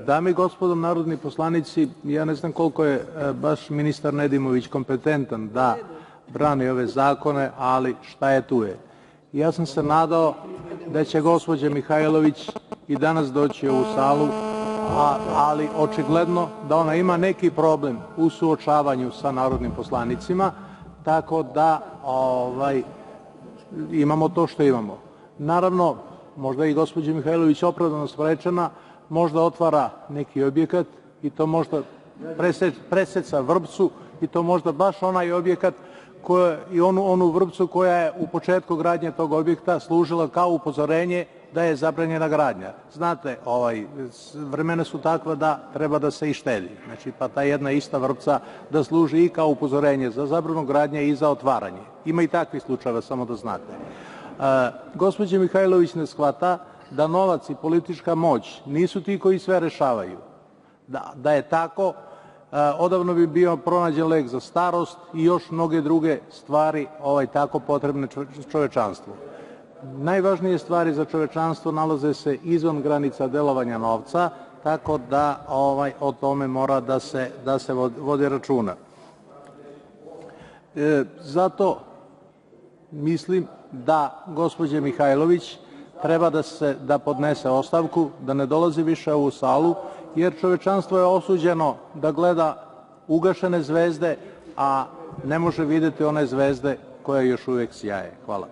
Dame i gospodo narodni poslanici, ja ne znam koliko je baš ministar Nedimović kompetentan da brani ove zakone, ali šta je tu je. Ja sam se nadao da će gospođa Mihajlović i danas doći u ovu salu, ali očigledno da ona ima neki problem u suočavanju sa narodnim poslanicima, tako da imamo to što imamo. Naravno, možda i gospođa Mihajlović opravdano sprečena, možda otvara neki objekat i to možda preseca vrpcu i to možda baš onaj objekat i onu vrpcu koja je u početku gradnje tog objekta služila kao upozorenje da je zabranjena gradnja. Znate, vremena su takva da treba da se i štedi. Znači, pa ta jedna ista vrpca da služi i kao upozorenje za zabranu gradnje i za otvaranje. Ima i takvih slučajeva, samo da znate. Gospođa Mihajlović ne shvata da novac i politička moć nisu ti koji sve rešavaju. Da je tako, odavno bi bio pronađen lek za starost i još mnoge druge stvari tako potrebne čovečanstvu. Najvažnije stvari za čovečanstvo nalaze se izvan granica delovanja novca, tako da o tome mora da se vodi računa. Zato mislim da gospođa Mihajlović treba da podnese ostavku, da ne dolazi više u ovu salu, jer čovečanstvo je osuđeno da gleda ugašene zvezde, a ne može videti one zvezde koje još uvek sjaje. Hvala.